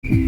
Kejadian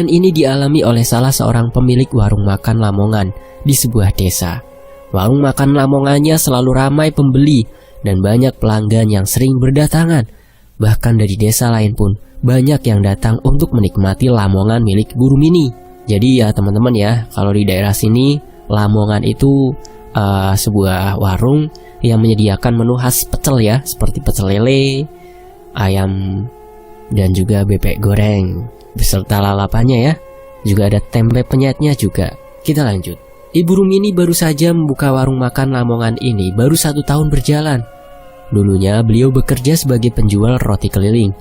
ini dialami oleh salah seorang pemilik warung makan Lamongan di sebuah desa. Warung makan Lamongannya selalu ramai pembeli dan banyak pelanggan yang sering berdatangan. Bahkan dari desa lain pun banyak yang datang untuk menikmati Lamongan milik Guru Mini. Jadi ya teman-teman ya, kalau di daerah sini Lamongan itu sebuah warung yang menyediakan menu khas pecel ya, seperti pecel lele, ayam, dan juga bebek goreng beserta lalapannya ya. Juga ada tempe penyetnya juga. Kita lanjut. Ibu Rumini baru saja membuka warung makan Lamongan ini baru 1 tahun berjalan. Dulunya beliau bekerja sebagai penjual roti keliling.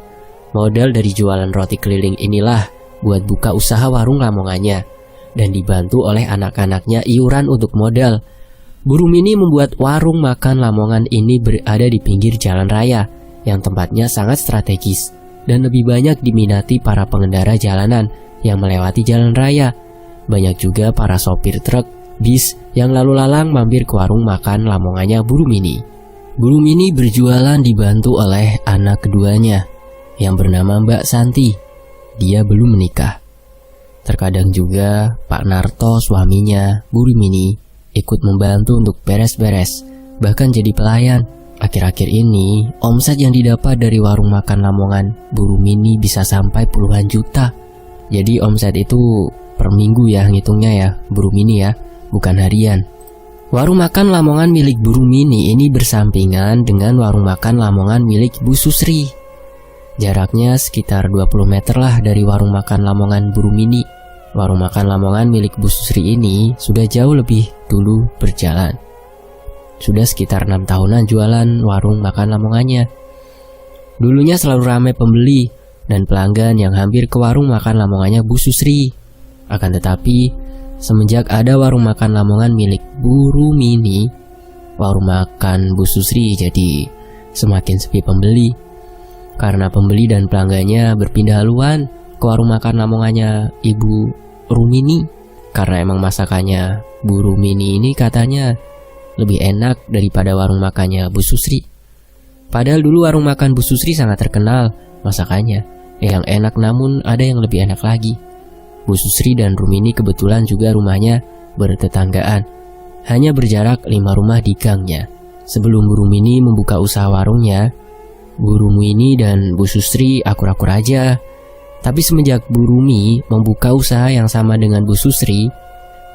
Modal dari jualan roti keliling inilah buat buka usaha warung Lamongannya, dan dibantu oleh anak-anaknya iuran untuk modal. Bu Rumini membuat warung makan Lamongan ini berada di pinggir jalan raya yang tempatnya sangat strategis dan lebih banyak diminati para pengendara jalanan yang melewati jalan raya. Banyak juga para sopir truk, bis yang lalu lalang mampir ke warung makan Lamongannya Bu Rumini. Bu Rumini berjualan dibantu oleh anak keduanya yang bernama Mbak Santi. Dia belum menikah. Terkadang juga Pak Narto, suaminya Bu Rumini, ikut membantu untuk beres-beres, bahkan jadi pelayan. Akhir-akhir ini, omset yang didapat dari warung makan Lamongan Bu Rumini bisa sampai puluhan juta. Jadi omset itu per minggu ya ngitungnya ya, Bu Rumini ya, bukan harian. Warung makan Lamongan milik Bu Rumini ini bersampingan dengan warung makan Lamongan milik Bu Susri. Jaraknya sekitar 20 meter lah dari warung makan Lamongan Bu Rumini. Warung makan Lamongan milik Bu Susri ini sudah jauh lebih dulu berjalan. Sudah sekitar 6 tahunan jualan warung makan Lamongannya. Dulunya selalu ramai pembeli dan pelanggan yang hampir ke warung makan Lamongannya Bu Susri. Akan tetapi, semenjak ada warung makan Lamongan milik Bu Rumini, warung makan Bu Susri jadi semakin sepi pembeli. Karena pembeli dan pelanggannya berpindah haluan ke warung makan Lamongannya Ibu Rumini. Karena emang masakannya Bu Rumini ini katanya lebih enak daripada warung makannya Bu Susri. Padahal dulu warung makan Bu Susri sangat terkenal masakannya yang enak, namun ada yang lebih enak lagi. Bu Susri dan Rumini kebetulan juga rumahnya bertetanggaan, hanya berjarak 5 rumah di gangnya. Sebelum Bu Rumini membuka usaha warungnya, Bu Rumini dan Bu Susri akur-akur aja. Tapi semenjak Bu Rumi membuka usaha yang sama dengan Bu Susri,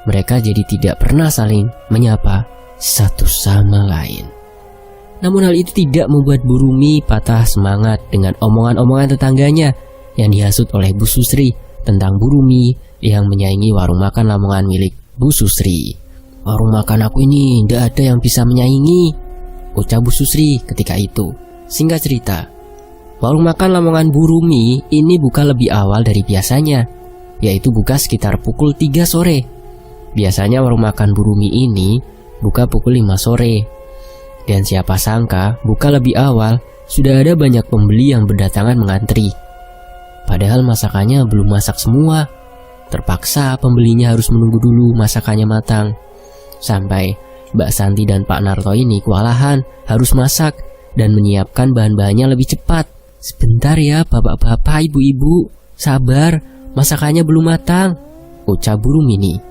mereka jadi tidak pernah saling menyapa satu sama lain. Namun hal itu tidak membuat Bu Rumi patah semangat dengan omongan-omongan tetangganya yang dihasut oleh Bu Susri tentang Bu Rumi yang menyaingi warung makan Lamongan milik Bu Susri. "Warung makan aku ini tidak ada yang bisa menyaingi," ucap Bu Susri ketika itu. Singkat cerita, warung makan Lamongan Bu Rumi ini buka lebih awal dari biasanya, yaitu buka sekitar pukul 3 sore. Biasanya warung makan Bu Rumi ini buka pukul 5 sore. Dan siapa sangka buka lebih awal sudah ada banyak pembeli yang berdatangan mengantri. Padahal masakannya belum masak semua. Terpaksa pembelinya harus menunggu dulu masakannya matang. Sampai Mbak Santi dan Pak Narto ini kewalahan harus masak dan menyiapkan bahan-bahannya lebih cepat. "Sebentar ya bapak-bapak, ibu-ibu, sabar, masakannya belum matang," ucap Bu Rumini.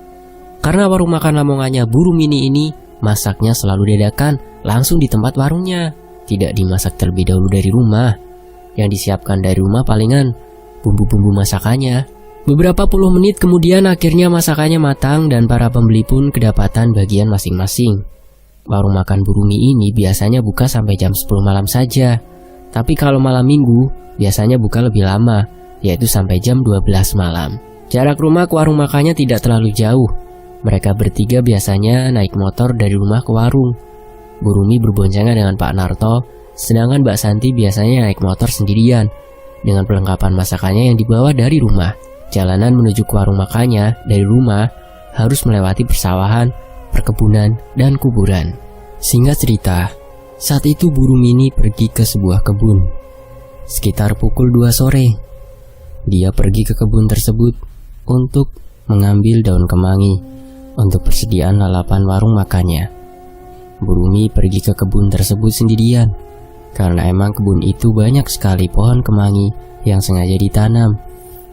Karena warung makan Lamongannya Bu Rumini ini masaknya selalu dadakan langsung di tempat warungnya, tidak dimasak terlebih dahulu dari rumah. Yang disiapkan dari rumah palingan bumbu-bumbu masakannya. Beberapa puluh menit kemudian akhirnya masakannya matang dan para pembeli pun kedapatan bagian masing-masing. Warung makan Bu Rumi ini biasanya buka sampai jam 10 malam saja. Tapi kalau malam minggu biasanya buka lebih lama, yaitu sampai jam 12 malam. Jarak rumah ke warung makannya tidak terlalu jauh. Mereka bertiga biasanya naik motor dari rumah ke warung. Bu Rumi berboncengan dengan Pak Narto, sedangkan Mbak Santi biasanya naik motor sendirian dengan perlengkapan masakannya yang dibawa dari rumah. Jalanan menuju ke warung makannya dari rumah harus melewati persawahan, perkebunan, dan kuburan. Singkat cerita, saat itu Bu Rumini pergi ke sebuah kebun. Sekitar pukul 2 sore, dia pergi ke kebun tersebut untuk mengambil daun kemangi untuk persediaan lalapan warung makannya. Bu Rumi pergi ke kebun tersebut sendirian, karena emang kebun itu banyak sekali pohon kemangi yang sengaja ditanam.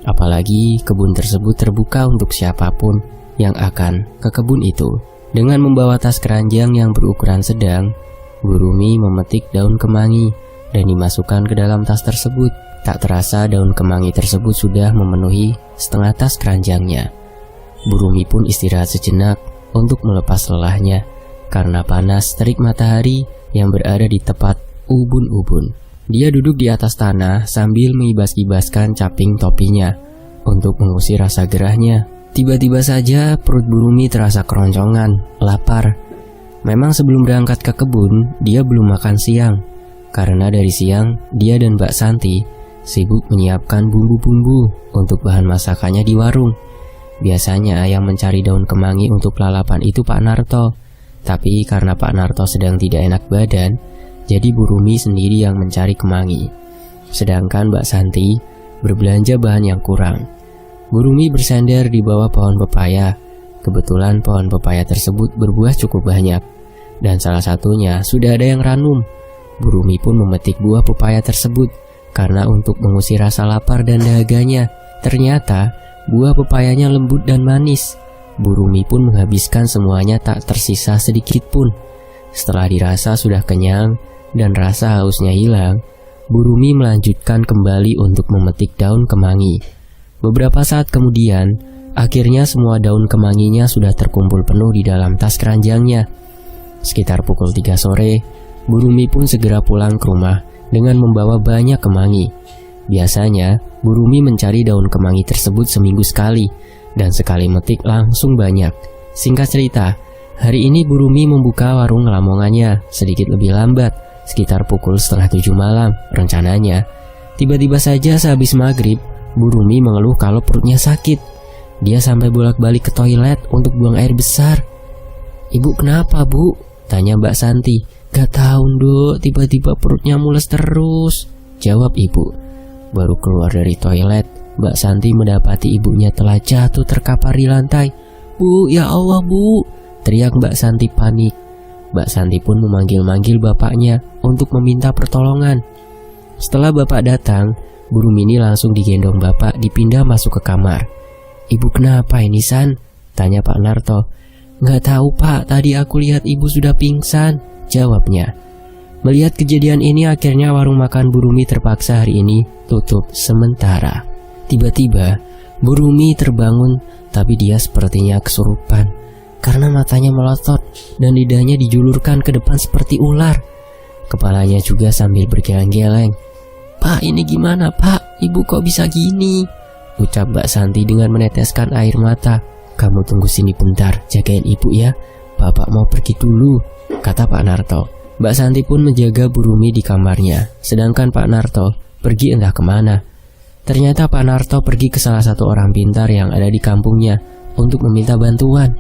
Apalagi kebun tersebut terbuka untuk siapapun yang akan ke kebun itu. Dengan membawa tas keranjang yang berukuran sedang, Bu Rumi memetik daun kemangi dan dimasukkan ke dalam tas tersebut. Tak terasa daun kemangi tersebut sudah memenuhi setengah tas keranjangnya. Bu Rumi pun istirahat sejenak untuk melepas lelahnya karena panas terik matahari yang berada di tepat ubun-ubun. Dia duduk di atas tanah sambil mengibas-ibaskan caping topinya untuk mengusir rasa gerahnya. Tiba-tiba saja perut Bu Rumi terasa keroncongan, lapar. Memang sebelum berangkat ke kebun, dia belum makan siang. Karena dari siang, dia dan Mbak Santi sibuk menyiapkan bumbu-bumbu untuk bahan masakannya di warung. Biasanya yang mencari daun kemangi untuk lalapan itu Pak Narto. Tapi karena Pak Narto sedang tidak enak badan, jadi Bu Rumi sendiri yang mencari kemangi. Sedangkan Mbak Santi berbelanja bahan yang kurang. Bu Rumi bersandar di bawah pohon pepaya. Kebetulan pohon pepaya tersebut berbuah cukup banyak, dan salah satunya sudah ada yang ranum. Bu Rumi pun memetik buah pepaya tersebut karena untuk mengusir rasa lapar dan dahaganya. Ternyata buah pepayanya lembut dan manis. Bu Rumi pun menghabiskan semuanya tak tersisa sedikit pun. Setelah dirasa sudah kenyang dan rasa hausnya hilang, Bu Rumi melanjutkan kembali untuk memetik daun kemangi. Beberapa saat kemudian, akhirnya semua daun kemanginya sudah terkumpul penuh di dalam tas keranjangnya. Sekitar pukul 3 sore, Bu Rumi pun segera pulang ke rumah dengan membawa banyak kemangi. Biasanya, Bu Rumi mencari daun kemangi tersebut seminggu sekali, dan sekali metik langsung banyak. Singkat cerita, hari ini Bu Rumi membuka warung lamongannya sedikit lebih lambat, sekitar pukul 6:30 malam rencananya. Tiba-tiba saja sehabis maghrib, Bu Rumi mengeluh kalau perutnya sakit. Dia sampai bolak-balik ke toilet untuk buang air besar. "Ibu kenapa, Bu?" tanya Mbak Santi. "Gak tahu, Nduk, tiba-tiba perutnya mules terus," jawab ibu. Baru keluar dari toilet, Mbak Santi mendapati ibunya telah jatuh terkapar di lantai. "Bu, ya Allah, Bu!" teriak Mbak Santi panik. Mbak Santi pun memanggil-manggil bapaknya untuk meminta pertolongan. Setelah bapak datang, Bu Rumini langsung digendong bapak dipindah masuk ke kamar. "Ibu kenapa ini, San?" tanya Pak Narto. "Nggak tahu, Pak, tadi aku lihat ibu sudah pingsan," jawabnya. Melihat kejadian ini, akhirnya warung makan Bu Rumi terpaksa hari ini tutup sementara. Tiba-tiba Bu Rumi terbangun, tapi dia sepertinya kesurupan karena matanya melotot dan lidahnya dijulurkan ke depan seperti ular. Kepalanya juga sambil bergeleng-geleng. "Pak, ini gimana, Pak? Ibu kok bisa gini?" ucap Mbak Santi dengan meneteskan air mata. "Kamu tunggu sini bentar, jagain ibu ya. Bapak mau pergi dulu," kata Pak Narto. Mbak Santi pun menjaga Bu Rumi di kamarnya, sedangkan Pak Narto pergi entah kemana. Ternyata Pak Narto pergi ke salah satu orang pintar yang ada di kampungnya untuk meminta bantuan.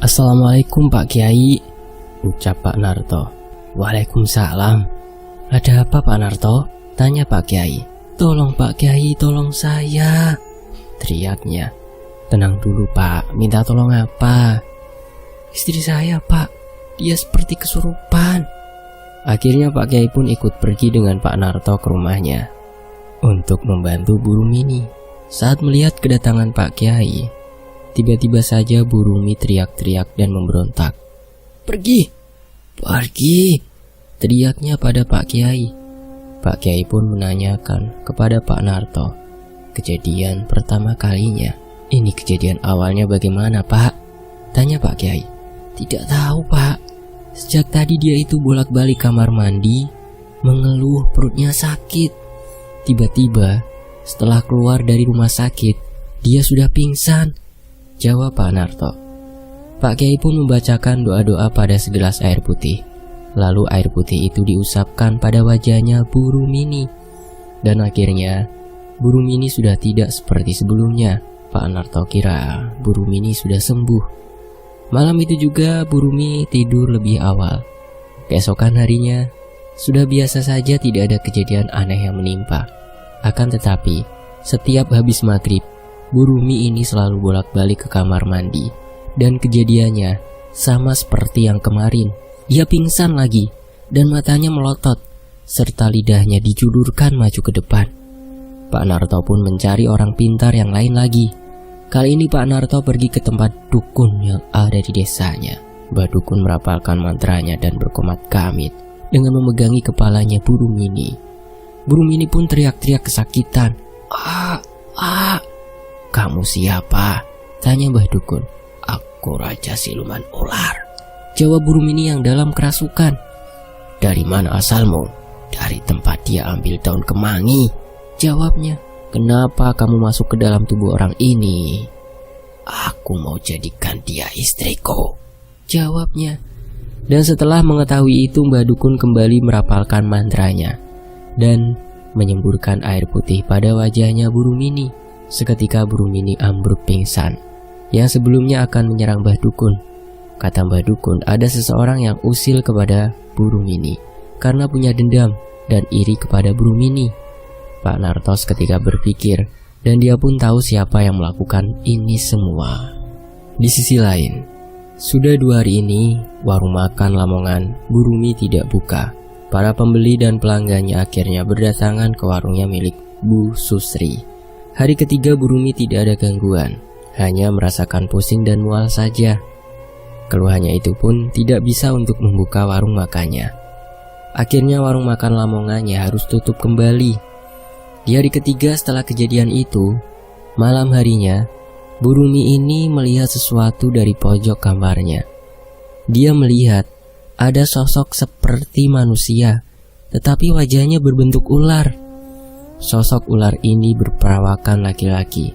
"Assalamualaikum Pak Kiai," ucap Pak Narto. "Waalaikumsalam. Ada apa Pak Narto?" tanya Pak Kiai. "Tolong Pak Kiai, tolong saya," teriaknya. "Tenang dulu Pak, minta tolong apa?" "Istri saya Pak, dia seperti kesurupan." Akhirnya Pak Kiai pun ikut pergi dengan Pak Narto ke rumahnya untuk membantu Bu Rumini. Saat melihat kedatangan Pak Kiai, tiba-tiba saja Bu Rumi teriak-teriak dan memberontak. "Pergi! Pergi!" teriaknya pada Pak Kiai. Pak Kiai pun menanyakan kepada Pak Narto kejadian pertama kalinya. "Ini kejadian awalnya bagaimana, Pak?" tanya Pak Kiai. "Tidak tahu, Pak. Sejak tadi dia itu bolak-balik kamar mandi, mengeluh perutnya sakit. Tiba-tiba setelah keluar dari rumah sakit, dia sudah pingsan," jawab Pak Narto. Pak Kiai pun membacakan doa-doa pada segelas air putih. Lalu air putih itu diusapkan pada wajahnya Bu Rumini. Dan akhirnya Bu Rumini sudah tidak seperti sebelumnya. Pak Narto kira Bu Rumini sudah sembuh. Malam itu juga Bu Rumi tidur lebih awal. Keesokan harinya, sudah biasa saja tidak ada kejadian aneh yang menimpa. Akan tetapi, setiap habis maghrib, Bu Rumi ini selalu bolak-balik ke kamar mandi Dan kejadiannya sama seperti yang kemarin. Ia pingsan lagi dan matanya melotot, serta lidahnya dijulurkan maju ke depan. Pak Narto pun mencari orang pintar yang lain lagi. Kali ini Pak Narto pergi ke tempat dukun yang ada di desanya. Mbah Dukun merapalkan mantranya dan berkomat kamit dengan memegangi kepalanya burung mini. Burung mini pun teriak-teriak kesakitan. Kamu siapa? Tanya Mbah Dukun. Aku Raja Siluman Ular, jawab burung mini yang dalam kerasukan. Dari mana asalmu? Dari tempat dia ambil daun kemangi, jawabnya. Kenapa kamu masuk ke dalam tubuh orang ini? Aku mau jadikan dia istriku, jawabnya. Dan setelah mengetahui itu, Mbah Dukun kembali merapalkan mantranya dan menyemburkan air putih pada wajahnya burung mini. Seketika burung mini ambruk pingsan. Yang sebelumnya akan menyerang Mbah Dukun. Kata Mbah Dukun, ada seseorang yang usil kepada burung mini karena punya dendam dan iri kepada burung mini. Pak Narto ketika berpikir, dan dia pun tahu siapa yang melakukan ini semua. Di sisi lain, sudah 2 hari ini warung makan Lamongan burung mini tidak buka. Para pembeli dan pelanggannya akhirnya berdatangan ke warungnya milik Bu Susri. Hari ketiga burung mini tidak ada gangguan, hanya merasakan pusing dan mual saja. Keluhannya itu pun tidak bisa untuk membuka warung makannya. Akhirnya warung makan Lamongannya harus tutup kembali. Di hari ketiga setelah kejadian itu, malam harinya, burung mini ini melihat sesuatu dari pojok kamarnya. Dia melihat ada sosok seperti manusia, tetapi wajahnya berbentuk ular. Sosok ular ini berperawakan laki-laki.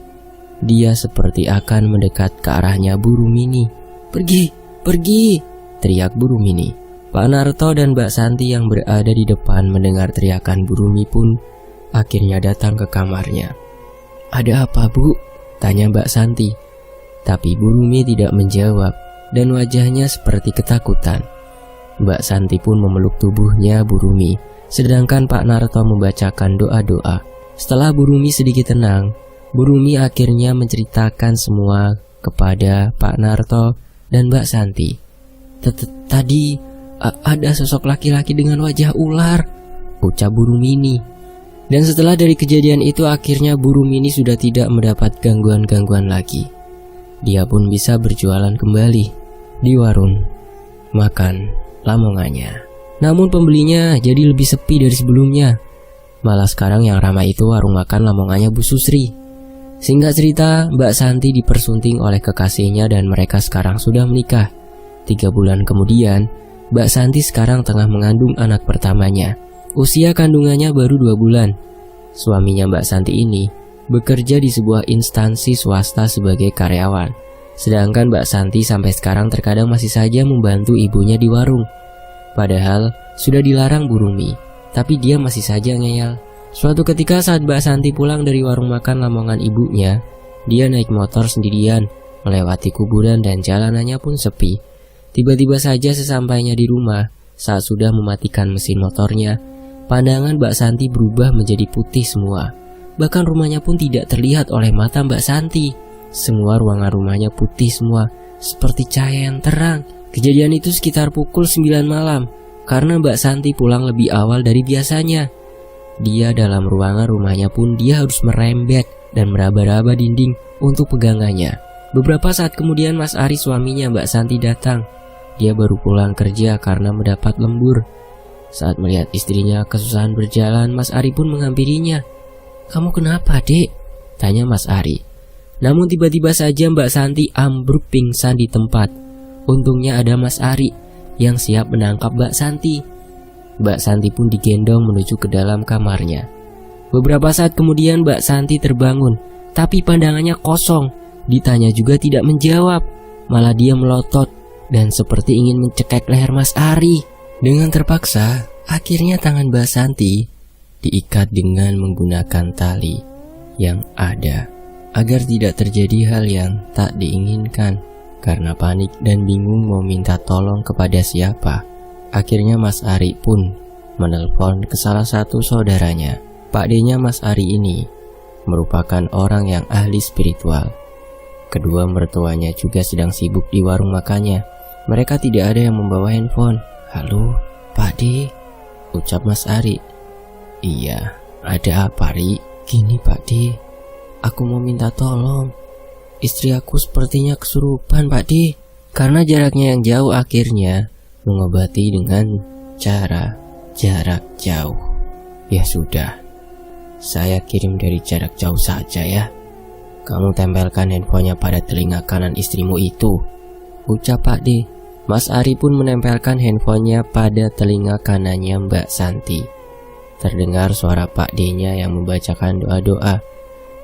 Dia seperti akan mendekat ke arahnya burung mini. Pergi, pergi, teriak burung mini. Pak Narto dan Mbak Santi yang berada di depan mendengar teriakan burung mini pun akhirnya datang ke kamarnya. Ada apa, Bu? Tanya Mbak Santi. Tapi burung mini tidak menjawab dan wajahnya seperti ketakutan. Mbak Santi pun memeluk tubuhnya burung mini, sedangkan Pak Narto membacakan doa-doa. Setelah burung mini sedikit tenang, burung mini akhirnya menceritakan semua kepada Pak Narto dan Mbak Santi. Tadi ada sosok laki-laki dengan wajah ular, ucap burung mini. Dan setelah dari kejadian itu akhirnya burung mini sudah tidak mendapat gangguan-gangguan lagi. Dia pun bisa berjualan kembali di warung makan Lamongannya. Namun pembelinya jadi lebih sepi dari sebelumnya. Malah sekarang yang ramai itu warung makan Lamongannya Bu Susri. Singkat cerita, Mbak Santi dipersunting oleh kekasihnya dan mereka sekarang sudah menikah. 3 bulan kemudian, Mbak Santi sekarang tengah mengandung anak pertamanya. Usia kandungannya baru 2 bulan. Suaminya Mbak Santi ini bekerja di sebuah instansi swasta sebagai karyawan. Sedangkan Mbak Santi sampai sekarang terkadang masih saja membantu ibunya di warung. Padahal sudah dilarang burung mini, tapi dia masih saja ngeyel. Suatu ketika saat Mbak Santi pulang dari warung makan Lamongan ibunya, dia naik motor sendirian, melewati kuburan dan jalanannya pun sepi. Tiba-tiba saja sesampainya di rumah, saat sudah mematikan mesin motornya, pandangan Mbak Santi berubah menjadi putih semua. Bahkan rumahnya pun tidak terlihat oleh mata Mbak Santi. Semua ruangan rumahnya putih semua, seperti cahaya yang terang. Kejadian itu sekitar pukul 9 malam, karena Mbak Santi pulang lebih awal dari biasanya. Dia dalam ruangan rumahnya pun dia harus merembet dan meraba-raba dinding untuk pegangannya. Beberapa saat kemudian Mas Ari suaminya Mbak Santi datang. Dia baru pulang kerja karena mendapat lembur. Saat melihat istrinya kesusahan berjalan, Mas Ari pun menghampirinya. "Kamu kenapa, Dek?" tanya Mas Ari. Namun tiba-tiba saja Mbak Santi ambruk pingsan di tempat. Untungnya ada Mas Ari yang siap menangkap Mbak Santi. Mbak Santi pun digendong menuju ke dalam kamarnya. Beberapa saat kemudian Mbak Santi terbangun, tapi pandangannya kosong. Ditanya juga tidak menjawab, malah dia melotot dan seperti ingin mencekik leher Mas Ari. Dengan terpaksa, akhirnya tangan Mbak Santi diikat dengan menggunakan tali yang ada, agar tidak terjadi hal yang tak diinginkan. Karena panik dan bingung mau minta tolong kepada siapa, akhirnya Mas Ari pun menelpon ke salah satu saudaranya. Pak D-nya Mas Ari ini merupakan orang yang ahli spiritual. Kedua mertuanya juga sedang sibuk di warung makannya. Mereka tidak ada yang membawa handphone. "Halo, Pak D," ucap Mas Ari. "Iya, ada apa, Ri?" "Gini Pak D, aku mau minta tolong. Istri aku sepertinya kesurupan Pak D. Karena jaraknya yang jauh, akhirnya mengobati dengan cara jarak jauh." "Ya sudah, saya kirim dari jarak jauh saja ya. Kamu tempelkan handphonenya pada telinga kanan istrimu itu," ucap Pak D. Mas Ari pun menempelkan handphonenya pada telinga kanannya Mbak Santi. Terdengar suara Pak D-nya yang membacakan doa-doa,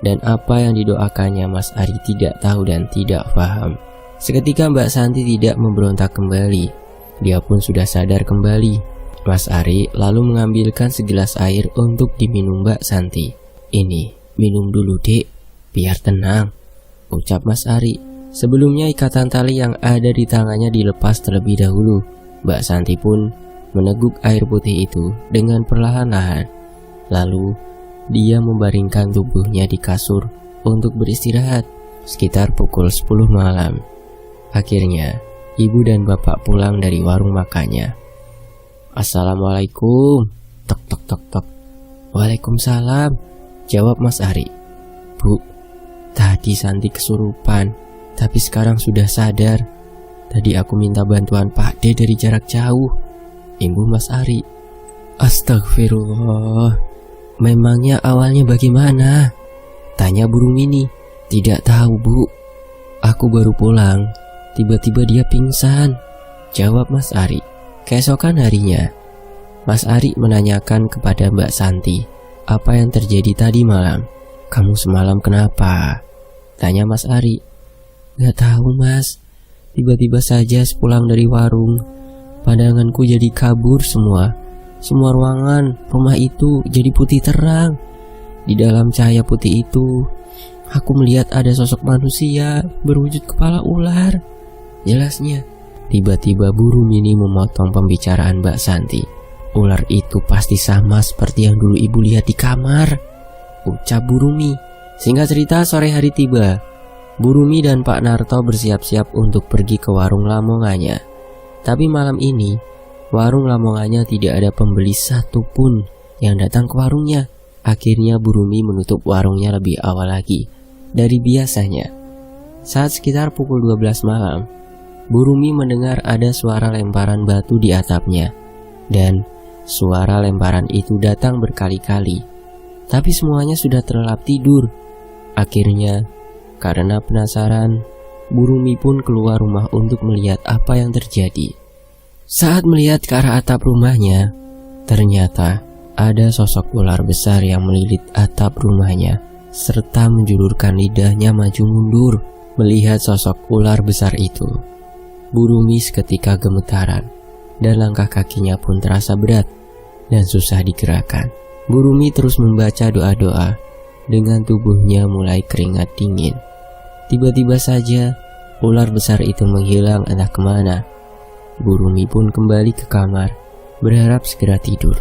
dan apa yang didoakannya Mas Ari tidak tahu dan tidak paham. Seketika Mbak Santi tidak memberontak kembali. Dia pun sudah sadar kembali. Mas Ari lalu mengambilkan segelas air untuk diminum Mbak Santi. "Ini, minum dulu Dek, biar tenang," ucap Mas Ari. Sebelumnya ikatan tali yang ada di tangannya dilepas terlebih dahulu. Mbak Santi pun meneguk air putih itu dengan perlahan-lahan. Lalu dia membaringkan tubuhnya di kasur untuk beristirahat. Sekitar pukul 10 malam. Akhirnya ibu dan bapak pulang dari warung makannya. "Assalamualaikum," tok tok tok tok. "Waalaikumsalam," jawab Mas Ari. "Bu, tadi Santi kesurupan, tapi sekarang sudah sadar. Tadi aku minta bantuan Pak D dari jarak jauh," imbuh Mas Ari. "Astagfirullah, memangnya awalnya bagaimana?" tanya Bu Rumini. "Tidak tahu Bu, aku baru pulang, tiba-tiba dia pingsan," jawab Mas Ari. Keesokan harinya, Mas Ari menanyakan kepada Mbak Santi apa yang terjadi tadi malam. "Kamu semalam kenapa?" tanya Mas Ari. "Gak tahu Mas, tiba-tiba saja sepulang dari warung, pandanganku jadi kabur semua. Semua ruangan rumah itu jadi putih terang. Di dalam cahaya putih itu, aku melihat ada sosok manusia berwujud kepala ular," jelasnya. Tiba-tiba Bu Rumini memotong pembicaraan Mbak Santi. "Ular itu pasti sama seperti yang dulu ibu lihat di kamar," ucap Bu Rumi. Singkat cerita, sore hari tiba. Bu Rumi dan Pak Narto bersiap-siap untuk pergi ke warung lamongannya. Tapi malam ini, warung lamongannya tidak ada pembeli satupun yang datang ke warungnya. Akhirnya Bu Rumi menutup warungnya lebih awal lagi dari biasanya. Saat sekitar pukul 12 malam, Bu Rumi mendengar ada suara lemparan batu di atapnya. Dan suara lemparan itu datang berkali-kali. Tapi semuanya sudah terlelap tidur. Akhirnya, karena penasaran, Bu Rumi pun keluar rumah untuk melihat apa yang terjadi. Saat melihat ke arah atap rumahnya, ternyata ada sosok ular besar yang melilit atap rumahnya, serta menjulurkan lidahnya maju mundur. Melihat sosok ular besar itu, Bu Rumi seketika gemetaran, dan langkah kakinya pun terasa berat dan susah digerakkan. Bu Rumi terus membaca doa-doa, dengan tubuhnya mulai keringat dingin. Tiba-tiba saja, ular besar itu menghilang entah kemana. Bu Rumi pun kembali ke kamar, berharap segera tidur.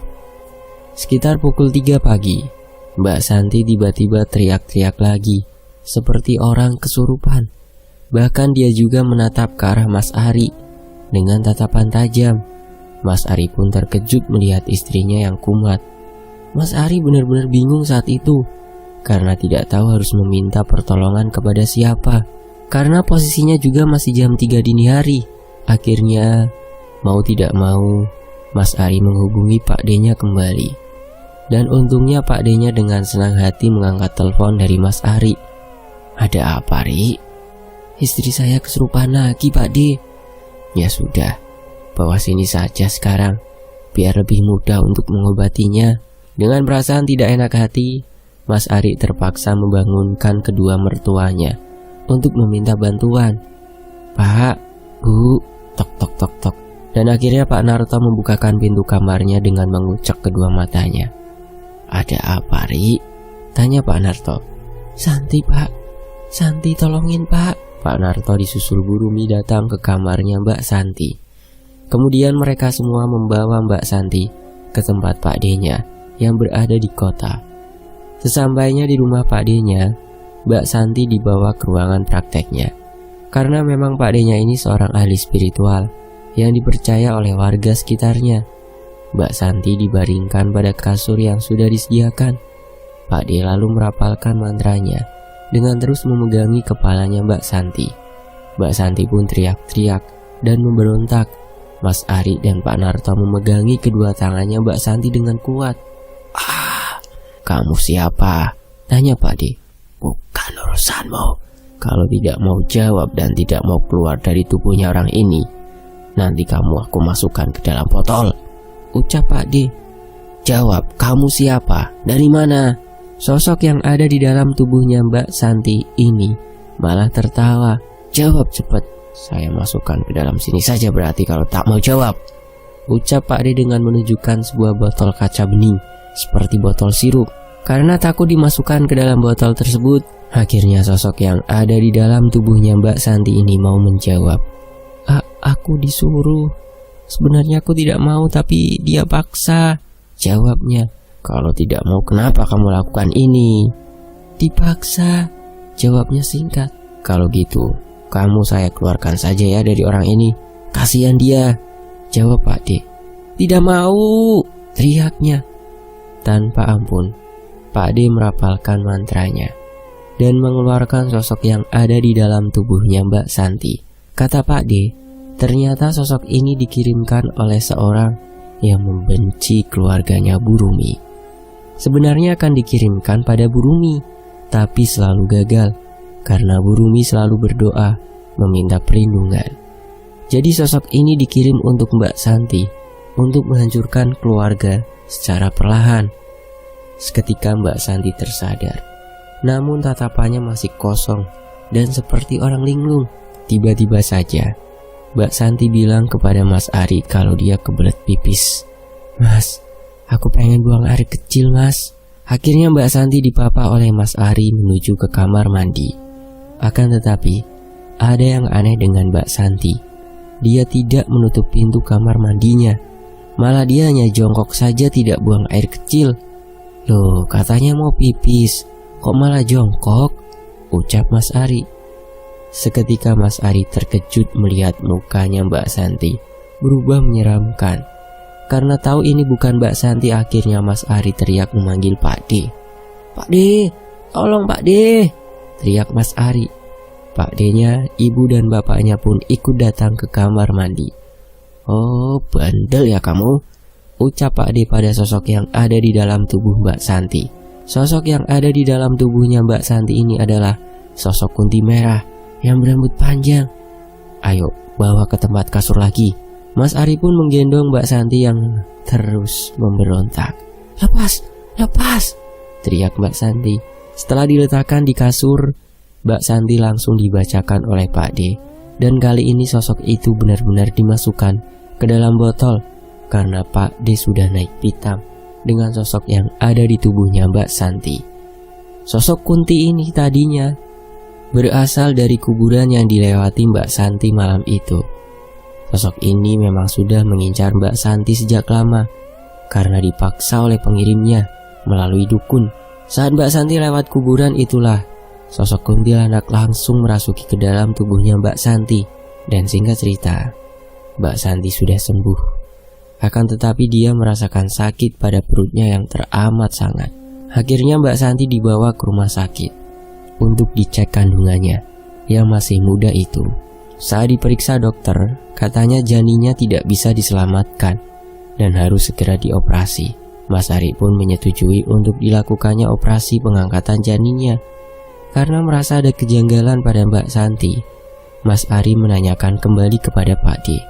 Sekitar pukul 3 pagi, Mbak Santi tiba-tiba teriak-teriak lagi, seperti orang kesurupan. Bahkan dia juga menatap ke arah Mas Ari dengan tatapan tajam. Mas Ari pun terkejut melihat istrinya yang kumat. Mas Ari benar-benar bingung saat itu, karena tidak tahu harus meminta pertolongan kepada siapa. Karena posisinya juga masih jam 3 dini hari. Akhirnya, mau tidak mau, Mas Ari menghubungi Pak D-nya kembali. Dan untungnya Pak D-nya dengan senang hati mengangkat telepon dari Mas Ari. "Ada apa, Ri?" "Istri saya kesurupan lagi, Pak D." "Ya sudah, bawa sini saja sekarang, biar lebih mudah untuk mengobatinya." Dengan perasaan tidak enak hati, Mas Ari terpaksa membangunkan kedua mertuanya untuk meminta bantuan. "Pak, Bu," tok tok tok tok. Dan akhirnya Pak Narto membukakan pintu kamarnya dengan mengucek kedua matanya. "Ada apa, Ri?" tanya Pak Narto. "Santi, Pak. Santi, tolongin, Pak." Pak Narto disusul Bu Rumi datang ke kamarnya Mbak Santi. Kemudian mereka semua membawa Mbak Santi ke tempat Pak D-nya yang berada di kota. Sesampainya di rumah Pak D-nya, Mbak Santi dibawa ke ruangan prakteknya. Karena memang Pak D-nya ini seorang ahli spiritual yang dipercaya oleh warga sekitarnya. Mbak Santi dibaringkan pada kasur yang sudah disediakan. Pak D lalu merapalkan mantranya dengan terus memegangi kepalanya Mbak Santi. Mbak Santi pun teriak-teriak dan memberontak. Mas Ari dan Pak Narto memegangi kedua tangannya Mbak Santi dengan kuat. Kamu siapa? Tanya Pak D. Bukan urusanmu. Kalau tidak mau jawab dan tidak mau keluar dari tubuhnya orang ini, nanti kamu aku masukkan ke dalam botol, ucap Pak D. Jawab, kamu siapa? Dari mana? Sosok yang ada di dalam tubuhnya Mbak Santi ini malah tertawa. Jawab cepat. Saya masukkan ke dalam sini saja berarti kalau tak mau jawab, ucap Pak D dengan menunjukkan sebuah botol kaca bening seperti botol sirup. Karena takut dimasukkan ke dalam botol tersebut, akhirnya sosok yang ada di dalam tubuhnya Mbak Santi ini mau menjawab. Aku disuruh. Sebenarnya aku tidak mau tapi dia paksa, jawabnya. Kalau tidak mau kenapa kamu lakukan ini? Dipaksa, jawabnya singkat. Kalau gitu, kamu saya keluarkan saja ya dari orang ini. Kasihan dia, jawab Pak D. Tidak mau, teriaknya. Tanpa ampun, Pak D merapalkan mantranya dan mengeluarkan sosok yang ada di dalam tubuhnya Mbak Santi. Kata Pak D, ternyata sosok ini dikirimkan oleh seorang yang membenci keluarganya Bu Rumi. Sebenarnya akan dikirimkan pada Bu Rumi, tapi selalu gagal karena Bu Rumi selalu berdoa meminta perlindungan. Jadi sosok ini dikirim untuk Mbak Santi untuk menghancurkan keluarga secara perlahan. Seketika Mbak Santi tersadar, namun tatapannya masih kosong dan seperti orang linglung. Tiba-tiba saja Mbak Santi bilang kepada Mas Ari kalau dia kebelet pipis. Mas, aku pengen buang air kecil mas. Akhirnya Mbak Santi dipapa oleh Mas Ari menuju ke kamar mandi. Akan tetapi ada yang aneh dengan Mbak Santi. Dia tidak menutup pintu kamar mandinya, malah dia hanya jongkok saja tidak buang air kecil. Loh, katanya mau pipis, kok malah jongkok? Ucap Mas Ari. Seketika Mas Ari terkejut melihat mukanya Mbak Santi berubah menyeramkan. Karena tahu ini bukan Mbak Santi, akhirnya Mas Ari teriak memanggil Pak D. Pak D, tolong Pak D, teriak Mas Ari. Pak D-nya, ibu dan bapaknya pun ikut datang ke kamar mandi. Oh, bandel ya kamu, ucap Pak D pada sosok yang ada di dalam tubuh Mbak Santi. Sosok yang ada di dalam tubuhnya Mbak Santi ini adalah sosok kunti merah yang berambut panjang. Ayo, bawa ke tempat kasur lagi. Mas Ari pun menggendong Mbak Santi yang terus memberontak. Lepas, lepas, teriak Mbak Santi. Setelah diletakkan di kasur, Mbak Santi langsung dibacakan oleh Pak D. Dan kali ini sosok itu benar-benar dimasukkan ke dalam botol karena Pak D sudah naik pitam dengan sosok yang ada di tubuhnya Mbak Santi. Sosok kunti ini tadinya berasal dari kuburan yang dilewati Mbak Santi malam itu. Sosok ini memang sudah mengincar Mbak Santi sejak lama karena dipaksa oleh pengirimnya melalui dukun. Saat Mbak Santi lewat kuburan itulah sosok kuntilanak langsung merasuki ke dalam tubuhnya Mbak Santi. Dan singkat cerita, Mbak Santi sudah sembuh. Akan tetapi dia merasakan sakit pada perutnya yang teramat sangat. Akhirnya Mbak Santi dibawa ke rumah sakit untuk dicek kandungannya yang masih muda itu. Saat diperiksa dokter, katanya janinnya tidak bisa diselamatkan dan harus segera dioperasi. Mas Ari pun menyetujui untuk dilakukannya operasi pengangkatan janinnya. Karena merasa ada kejanggalan pada Mbak Santi, Mas Ari menanyakan kembali kepada Pak D.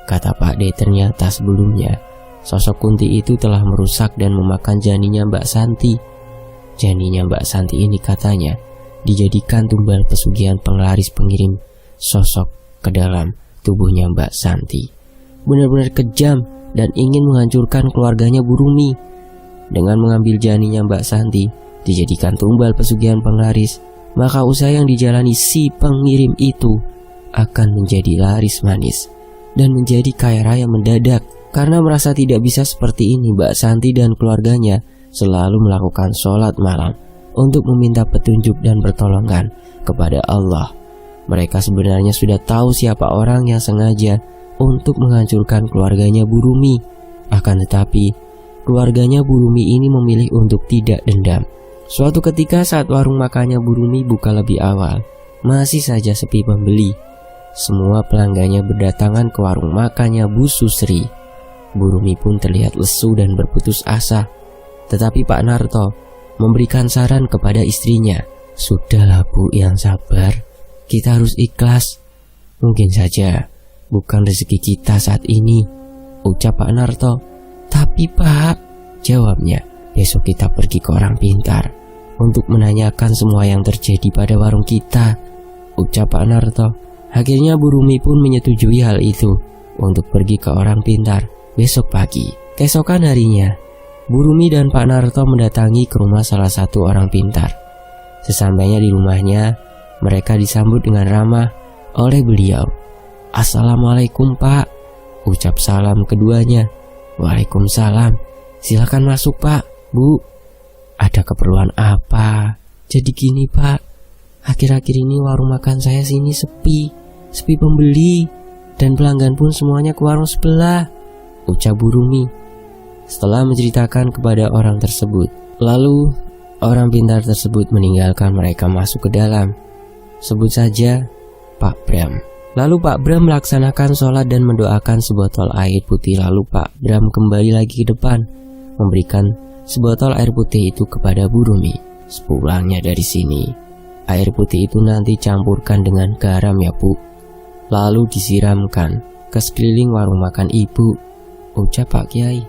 Kata Pak D, ternyata sebelumnya sosok kunti itu telah merusak dan memakan janinnya Mbak Santi. Janinnya Mbak Santi ini katanya dijadikan tumbal pesugihan penglaris pengirim sosok ke dalam tubuhnya Mbak Santi. Benar-benar kejam dan ingin menghancurkan keluarganya Bu Rumi. Dengan mengambil janinnya Mbak Santi dijadikan tumbal pesugihan penglaris, maka usaha yang dijalani si pengirim itu akan menjadi laris manis dan menjadi kaya raya mendadak. Karena merasa tidak bisa seperti ini, Mbak Santi dan keluarganya selalu melakukan sholat malam untuk meminta petunjuk dan pertolongan kepada Allah. Mereka sebenarnya sudah tahu siapa orang yang sengaja untuk menghancurkan keluarganya Bu Rumi. Akan tetapi, keluarganya Bu Rumi ini memilih untuk tidak dendam. Suatu ketika saat warung makannya Bu Rumi buka lebih awal, masih saja sepi pembeli. Semua pelanggannya berdatangan ke warung makannya Bu Susri. Bu Rumi pun terlihat lesu dan berputus asa. Tetapi Pak Narto memberikan saran kepada istrinya, "Sudahlah Bu, yang sabar. Kita harus ikhlas. Mungkin saja bukan rezeki kita saat ini," ucap Pak Narto. "Tapi Pak," jawabnya, "besok kita pergi ke orang pintar untuk menanyakan semua yang terjadi pada warung kita," ucap Pak Narto. Akhirnya Bu Rumi pun menyetujui hal itu untuk pergi ke orang pintar besok pagi. Keesokan harinya, Bu Rumi dan Pak Narto mendatangi ke rumah salah satu orang pintar. Sesampainya di rumahnya, mereka disambut dengan ramah oleh beliau. "Assalamualaikum Pak," ucap salam keduanya. "Waalaikumsalam. Silakan masuk Pak, Bu. Ada keperluan apa?" "Jadi gini Pak, akhir-akhir ini warung makan saya sini sepi pembeli, dan pelanggan pun semuanya ke warung sebelah," ucap Bu Rumi. Setelah menceritakan kepada orang tersebut, lalu orang pintar tersebut meninggalkan mereka masuk ke dalam. Sebut saja Pak Bram. Lalu Pak Bram melaksanakan sholat dan mendoakan sebotol air putih. Lalu Pak Bram kembali lagi ke depan, memberikan sebotol air putih itu kepada Bu Rumi. "Sepulangnya dari sini, air putih itu nanti campurkan dengan garam ya Bu, lalu disiramkan ke sekeliling warung makan Ibu," ucap Pak Kiai.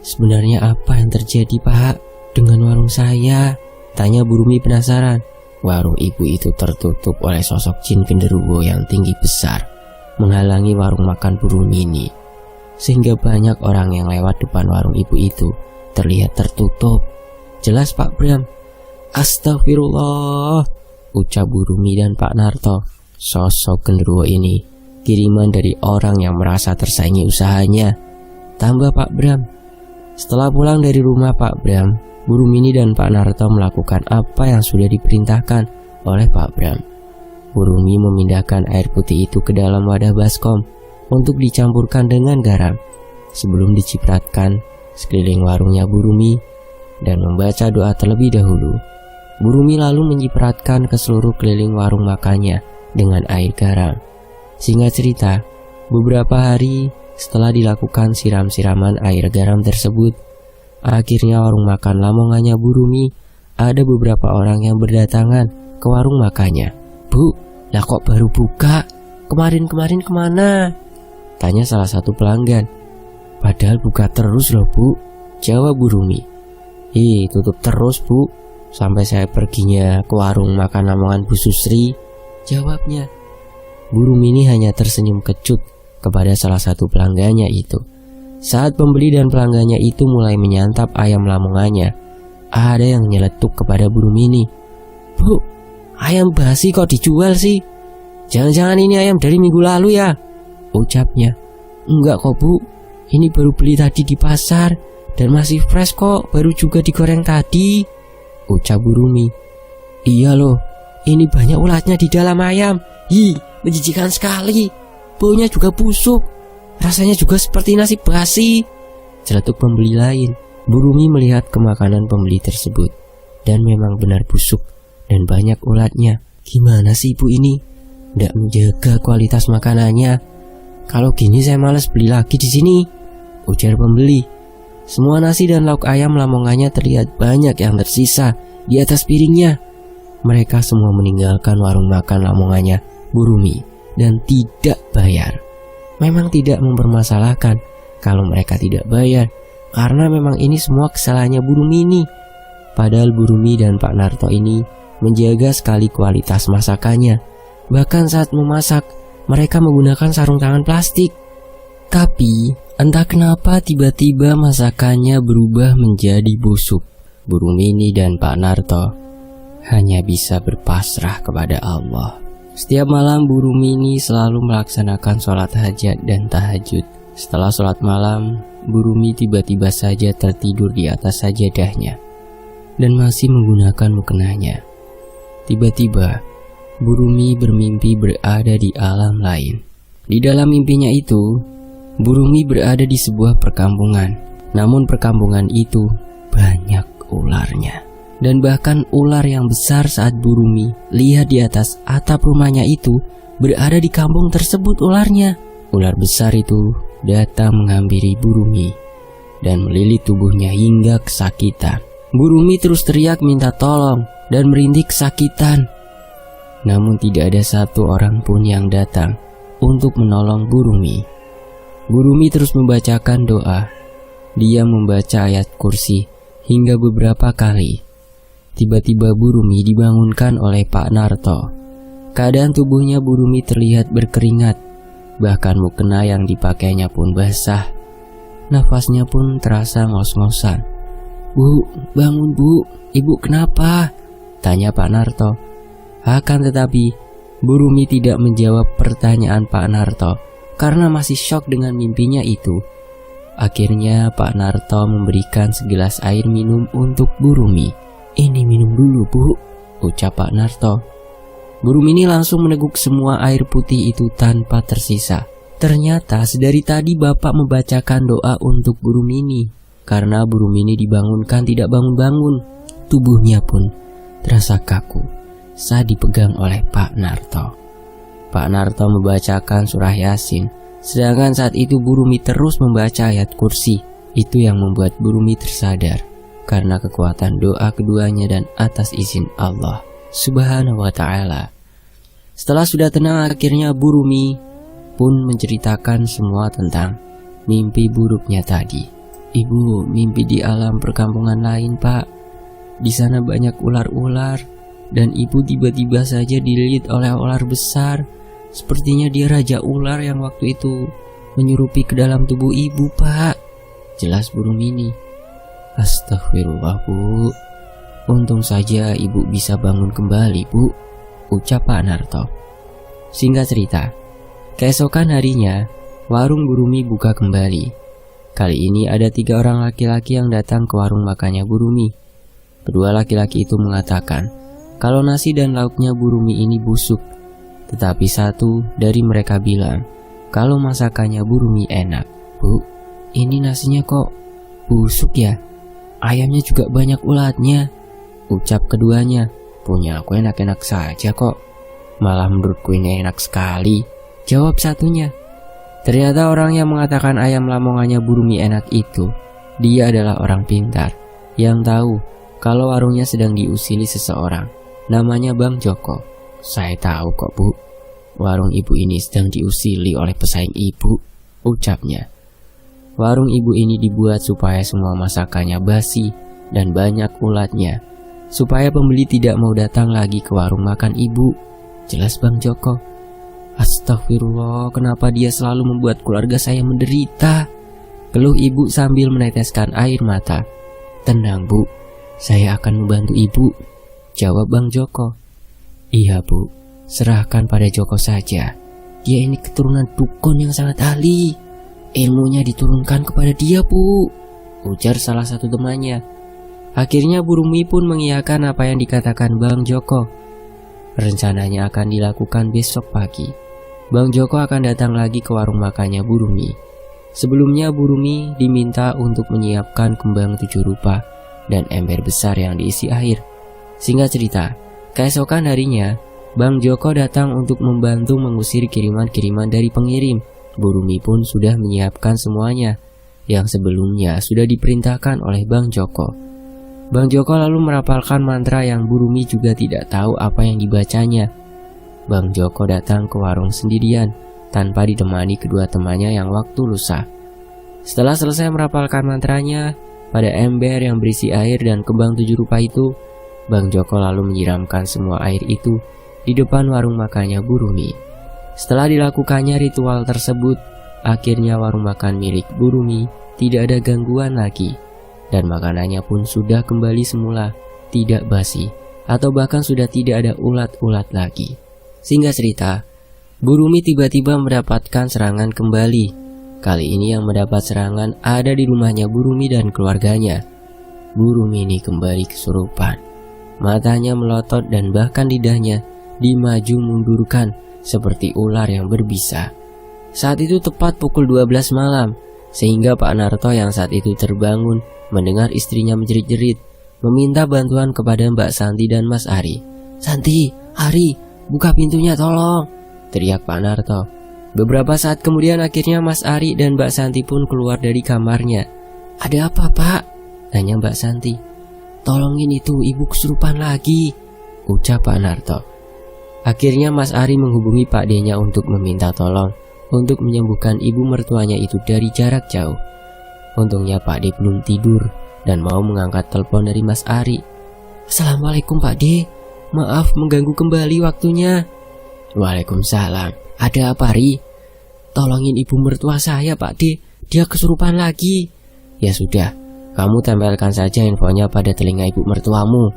"Sebenarnya apa yang terjadi Pak dengan warung saya?" tanya Bu Rumi penasaran. Warung Ibu itu tertutup oleh sosok jin genderuwo yang tinggi besar, menghalangi warung makan Bu Rumi ini, sehingga banyak orang yang lewat depan warung Ibu itu terlihat tertutup. "Jelas Pak Bram." "Astagfirullah," ucap Bu Rumi dan Pak Narto. Sosok genderuwo ini kiriman dari orang yang merasa tersaingi usahanya, tambah Pak Bram. Setelah pulang dari rumah Pak Bram, Bu Rumini dan Pak Narto melakukan apa yang sudah diperintahkan oleh Pak Bram. Bu Rumi memindahkan air putih itu ke dalam wadah baskom untuk dicampurkan dengan garam sebelum dicipratkan sekeliling warungnya Bu Rumi dan membaca doa terlebih dahulu. Bu Rumi lalu menyipratkan ke seluruh keliling warung makannya dengan air garam. Singkat cerita, beberapa hari setelah dilakukan siram-siraman air garam tersebut, akhirnya warung makan Lamongannya Bu Rumi ada beberapa orang yang berdatangan ke warung makannya. "Bu, lah kok baru buka? Kemarin-kemarin kemana?" tanya salah satu pelanggan. "Padahal buka terus loh Bu," jawab Bu Rumi. Tutup terus Bu, sampai saya perginya ke warung makan Lamongan Bu Susri," jawabnya. Bu Rumi ini hanya tersenyum kecut kepada salah satu pelanggannya itu. Saat pembeli dan pelanggannya itu mulai menyantap ayam Lamongannya, ada yang nyeletuk kepada Bu Rumi ini. "Bu, ayam basi kok dijual sih? Jangan-jangan ini ayam dari minggu lalu ya?" ucapnya. "Enggak kok Bu, ini baru beli tadi di pasar dan masih fresh kok, baru juga digoreng tadi," ucap Bu Rumi. "Iya loh, ini banyak ulatnya di dalam ayam. Menjijikan sekali. Baunya juga busuk. Rasanya juga seperti nasi basi," celetuk pembeli lain. Bu Rumi melihat ke makanan pembeli tersebut, dan memang benar busuk dan banyak ulatnya. "Gimana sih ibu ini? Nggak menjaga kualitas makanannya. Kalau gini saya malas beli lagi di sini," ujar pembeli. Semua nasi dan lauk ayam Lamongannya terlihat banyak yang tersisa di atas piringnya. Mereka semua meninggalkan warung makan Lamongannya Bu Rumi dan tidak bayar. Memang tidak mempermasalahkan kalau mereka tidak bayar, karena memang ini semua kesalahannya Bu Rumi ini. Padahal Bu Rumi dan Pak Narto ini menjaga sekali kualitas masakannya. Bahkan saat memasak, mereka menggunakan sarung tangan plastik. Tapi entah kenapa tiba-tiba masakannya berubah menjadi busuk. Bu Rumini dan Pak Narto hanya bisa berpasrah kepada Allah. Setiap malam Bu Rumini selalu melaksanakan sholat hajat dan tahajud. Setelah sholat malam, Bu Rumi tiba-tiba saja tertidur di atas sajadahnya. dan masih menggunakan mukenanya. Tiba-tiba, Burumi bermimpi berada di alam lain. Di dalam mimpinya itu, Burumi berada di sebuah perkampungan. Namun perkampungan itu banyak ularnya. Dan bahkan ular yang besar saat Burumi lihat di atas atap rumahnya itu berada di kampung tersebut ularnya. Ular besar itu datang menghampiri Burumi dan melilit tubuhnya hingga kesakitan. Burumi terus teriak minta tolong dan merintih kesakitan. Namun tidak ada satu orang pun yang datang untuk menolong Burumi. Burumi terus membacakan doa. Dia membaca ayat kursi hingga beberapa kali. Tiba-tiba Burumi dibangunkan oleh Pak Narto. Keadaan tubuhnya Burumi terlihat berkeringat. Bahkan mukena yang dipakainya pun basah. Nafasnya pun terasa ngos-ngosan. "Bu, bangun bu, ibu kenapa?" tanya Pak Narto. Akan tetapi, Burumi tidak menjawab pertanyaan Pak Narto karena masih syok dengan mimpinya itu. Akhirnya Pak Narto memberikan segelas air minum untuk Burumi. "Ini minum dulu bu," ucap Pak Narto. Burumi ini langsung meneguk semua air putih itu tanpa tersisa. Ternyata sedari tadi bapak membacakan doa untuk Burumi ini. Karena Burumi ini dibangunkan tidak bangun-bangun, tubuhnya pun terasa kaku saat dipegang oleh Pak Narto. Pak Narto membacakan surah Yasin, sedangkan saat itu Burumi terus membaca ayat kursi. Itu yang membuat Burumi tersadar karena kekuatan doa keduanya dan atas izin Allah Subhanahu wa ta'ala. Setelah sudah tenang, akhirnya Burumi pun menceritakan semua tentang mimpi buruknya tadi. "Ibu mimpi di alam perkampungan lain pak. Di sana banyak ular-ular dan ibu tiba-tiba saja dililit oleh ular besar. Sepertinya dia raja ular yang waktu itu menyerupi ke dalam tubuh ibu pak," jelas Burumi ini. "Astagfirullah bu, untung saja ibu bisa bangun kembali bu," ucap Pak Narto. Singkat cerita, keesokan harinya warung Burumi buka kembali. Kali ini ada 3 orang laki-laki yang datang ke warung makannya Burumi. Kedua laki-laki itu mengatakan kalau nasi dan lauknya Burumi ini busuk. Tetapi satu dari mereka bilang kalau masakannya Burumi enak. "Bu, ini nasinya kok busuk ya? Ayamnya juga banyak ulatnya," ucap keduanya. "Punya aku enak-enak saja kok. Malah menurutku ini enak sekali," jawab satunya. Ternyata orang yang mengatakan ayam lamongannya Burumi enak itu, dia adalah orang pintar yang tahu kalau warungnya sedang diusili seseorang. Namanya Bang Joko. "Saya tahu kok bu, warung ibu ini sedang diusili oleh pesaing ibu," ucapnya. Warung ibu ini dibuat supaya semua masakannya basi dan banyak ulatnya, supaya pembeli tidak mau datang lagi ke warung makan ibu, jelas Bang Joko. "Astagfirullah, kenapa dia selalu membuat keluarga saya menderita?" keluh ibu sambil meneteskan air mata. "Tenang bu, saya akan membantu ibu," jawab Bang Joko. "Iya bu, serahkan pada Joko saja. Dia ini keturunan dukun yang sangat ahli. Ilmunya diturunkan kepada dia bu," ujar salah satu temannya. Akhirnya Burumi pun mengiyakan apa yang dikatakan Bang Joko. Rencananya akan dilakukan besok pagi. Bang Joko akan datang lagi ke warung makannya Burumi. Sebelumnya Burumi diminta untuk menyiapkan kembang 7 rupa dan ember besar yang diisi air. Singkat cerita, keesokan harinya Bang Joko datang untuk membantu mengusir kiriman-kiriman dari pengirim. Burumi pun sudah menyiapkan semuanya yang sebelumnya sudah diperintahkan oleh Bang Joko. Bang Joko lalu merapalkan mantra yang Burumi juga tidak tahu apa yang dibacanya. Bang Joko datang ke warung sendirian tanpa ditemani kedua temannya yang waktu lusa. Setelah selesai merapalkan mantranya pada ember yang berisi air dan kembang 7 rupa itu, Bang Joko lalu menyiramkan semua air itu di depan warung makannya Burumi. Setelah dilakukannya ritual tersebut, akhirnya warung makan milik Burumi tidak ada gangguan lagi. Dan makanannya pun sudah kembali semula, tidak basi, atau bahkan sudah tidak ada ulat-ulat lagi. Singkat cerita, Burumi tiba-tiba mendapatkan serangan kembali. Kali ini yang mendapat serangan ada di rumahnya Burumi dan keluarganya. burung mini kembali kesurupan. Matanya melotot dan bahkan lidahnya dimaju mundurkan seperti ular yang berbisa. Saat itu tepat pukul 12 malam, sehingga Pak Narto yang saat itu terbangun mendengar istrinya menjerit-jerit, meminta bantuan kepada Mbak Santi dan Mas Ari. "Santi, Ari, buka pintunya tolong!" teriak Pak Narto. Beberapa saat kemudian akhirnya Mas Ari dan Mbak Santi pun keluar dari kamarnya. "Ada apa, Pak?" tanya Mbak Santi. "Tolongin itu, ibu kesurupan lagi," ucap Pak Narto. Akhirnya Mas Ari menghubungi Pak D-nya untuk meminta tolong untuk menyembuhkan ibu mertuanya itu dari jarak jauh. Untungnya Pak D belum tidur dan mau mengangkat telepon dari Mas Ari. "Assalamualaikum Pak D, maaf mengganggu kembali waktunya." "Waalaikumsalam. Ada apa, Ri?" "Tolongin ibu mertua saya Pak D, dia kesurupan lagi." "Ya sudah, kamu tempelkan saja handphonenya pada telinga ibu mertuamu."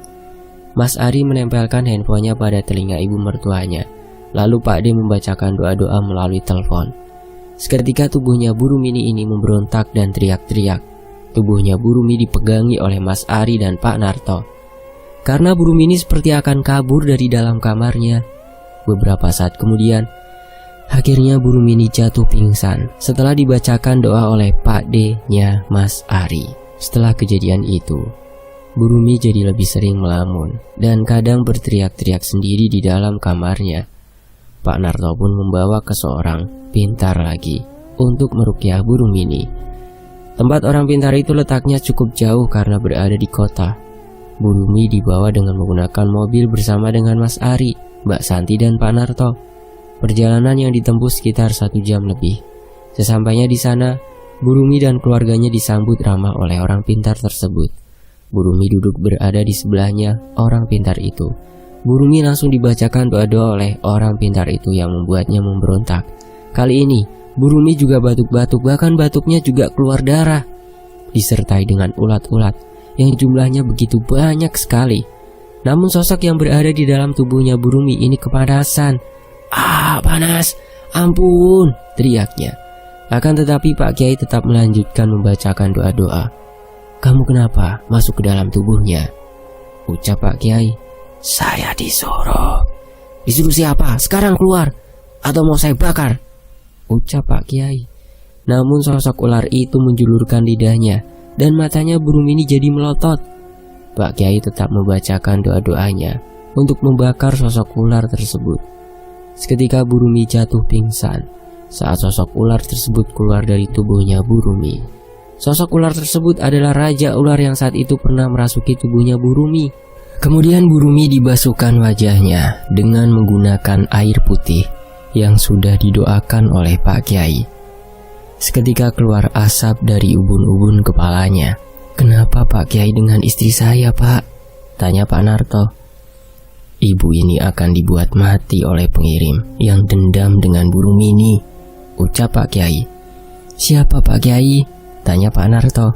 Mas Ari menempelkan handphonenya pada telinga ibu mertuanya. Lalu Pak D membacakan doa-doa melalui telepon. Seketika tubuhnya Bu Rumini ini memberontak dan teriak-teriak. Tubuhnya Bu Rumi dipegangi oleh Mas Ari dan Pak Narto. Karena Bu Rumini seperti akan kabur dari dalam kamarnya. Beberapa saat kemudian, akhirnya Bu Rumini jatuh pingsan setelah dibacakan doa oleh Pak D-nya Mas Ari. Setelah kejadian itu, Bu Rumi jadi lebih sering melamun dan kadang berteriak-teriak sendiri di dalam kamarnya. Pak Narto pun membawa ke seorang pintar lagi untuk meruqyah Bu Rumini. Tempat orang pintar itu letaknya cukup jauh karena berada di kota. Bu Rumi dibawa dengan menggunakan mobil bersama dengan Mas Ari, Mbak Santi dan Pak Narto. Perjalanan yang ditempuh sekitar 1 jam lebih. Sesampainya di sana, Bu Rumi dan keluarganya disambut ramah oleh orang pintar tersebut. Bu Rumi duduk berada di sebelahnya orang pintar itu. Bu Rumi langsung dibacakan doa-doa oleh orang pintar itu yang membuatnya memberontak. Kali ini, Bu Rumi juga batuk-batuk, bahkan batuknya juga keluar darah. Disertai dengan ulat-ulat yang jumlahnya begitu banyak sekali. Namun sosok yang berada di dalam tubuhnya Bu Rumi ini kepanasan. "Ah, panas, ampun!" teriaknya. Akan tetapi Pak Kiai tetap melanjutkan membacakan doa-doa. "Kamu kenapa masuk ke dalam tubuhnya?" ucap Pak Kiai. "Saya disuruh." "Disuruh siapa? Sekarang keluar, atau mau saya bakar?" ucap Pak Kiai. Namun sosok ular itu menjulurkan lidahnya dan matanya Bu Rumini jadi melotot. Pak Kiai tetap membacakan doa-doanya untuk membakar sosok ular tersebut. Seketika Bu Rumi jatuh pingsan saat sosok ular tersebut keluar dari tubuhnya Bu Rumi. Sosok ular tersebut adalah raja ular yang saat itu pernah merasuki tubuhnya Bu Rumi. Kemudian Bu Rumi dibasuhkan wajahnya dengan menggunakan air putih yang sudah didoakan oleh Pak Kiai. Seketika keluar asap dari ubun-ubun kepalanya. "Kenapa Pak Kiai dengan istri saya, Pak?" tanya Pak Narto. "Ibu ini akan dibuat mati oleh pengirim yang dendam dengan Bu Rumini," ucap Pak Kiai. "Siapa Pak Kiai?" tanya Pak Narto.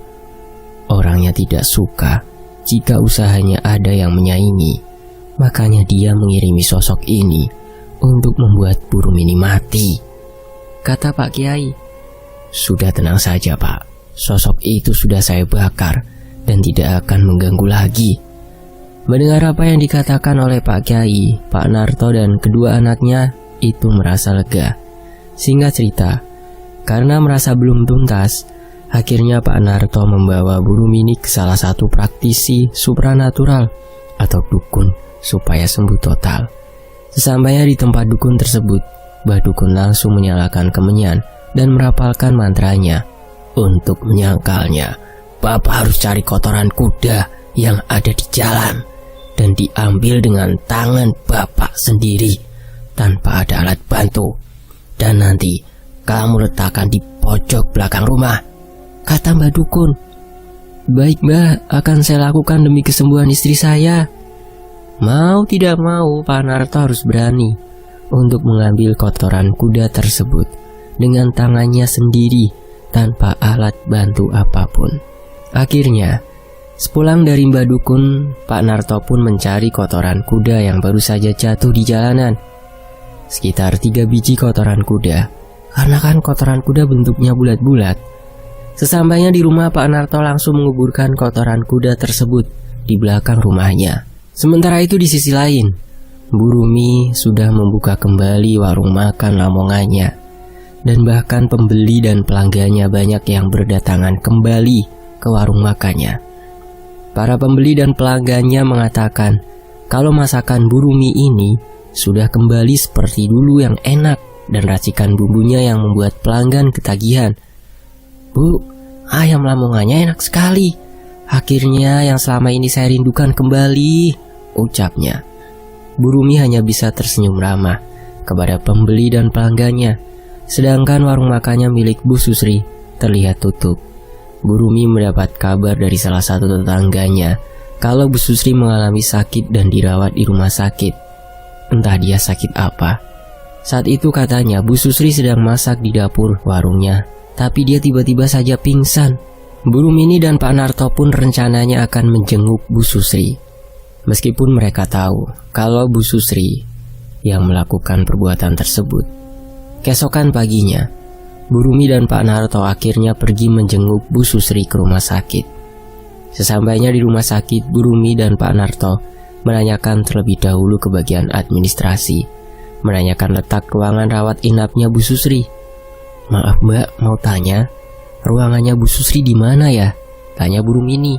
"Orangnya tidak suka jika usahanya ada yang menyaingi. Makanya dia mengirimi sosok ini untuk membuat Bu Rumini mati," kata Pak Kiai. "Sudah tenang saja Pak, sosok itu sudah saya bakar dan tidak akan mengganggu lagi." Mendengar apa yang dikatakan oleh Pak Kiai, Pak Narto dan kedua anaknya itu merasa lega. Singkat cerita, karena merasa belum tuntas, akhirnya Pak Narto membawa Bu Rumini ke salah satu praktisi supranatural atau dukun supaya sembuh total. Sesampainya di tempat dukun tersebut, Mbah Dukun langsung menyalakan kemenyan dan merapalkan mantranya. "Untuk menyangkalnya, Bapak harus cari kotoran kuda yang ada di jalan dan diambil dengan tangan Bapak sendiri tanpa ada alat bantu. Dan nanti kamu letakkan di pojok belakang rumah," kata Mbah Dukun. "Baik Mbah, akan saya lakukan demi kesembuhan istri saya." Mau tidak mau, Pak Narto harus berani untuk mengambil kotoran kuda tersebut dengan tangannya sendiri tanpa alat bantu apapun. Akhirnya, sepulang dari Mbah Dukun, Pak Narto pun mencari kotoran kuda yang baru saja jatuh di jalanan. Sekitar 3 biji kotoran kuda, karena kan kotoran kuda bentuknya bulat-bulat. Sesampainya di rumah, Pak Narto langsung menguburkan kotoran kuda tersebut di belakang rumahnya. Sementara itu di sisi lain, Bu Rumi sudah membuka kembali warung makan Lamongannya. Dan bahkan pembeli dan pelanggannya banyak yang berdatangan kembali ke warung makannya. Para pembeli dan pelanggannya mengatakan kalau masakan Bu Rumi ini sudah kembali seperti dulu yang enak dan racikan bumbunya yang membuat pelanggan ketagihan. "Bu, ayam Lamongannya enak sekali. Akhirnya yang selama ini saya rindukan kembali," ucapnya. Bu Rumi hanya bisa tersenyum ramah kepada pembeli dan pelanggannya. Sedangkan warung makannya milik Bu Susri terlihat tutup. Bu Rumi mendapat kabar dari salah satu tetangganya kalau Bu Susri mengalami sakit dan dirawat di rumah sakit. Entah dia sakit apa. Saat itu katanya Bu Susri sedang masak di dapur warungnya, tapi dia tiba-tiba saja pingsan. Bu Rumini dan Pak Narto pun rencananya akan menjenguk Bu Susri. Meskipun mereka tahu kalau Bu Susri yang melakukan perbuatan tersebut. Keesokan paginya, Bu Rumi dan Pak Narto akhirnya pergi menjenguk Bu Susri ke rumah sakit. Sesampainya di rumah sakit, Bu Rumi dan Pak Narto menanyakan terlebih dahulu ke bagian administrasi, menanyakan letak ruangan rawat inapnya Bu Susri. "Maaf Mbak, mau tanya, ruangannya Bu Susri di mana ya?" tanya Bu Rumini.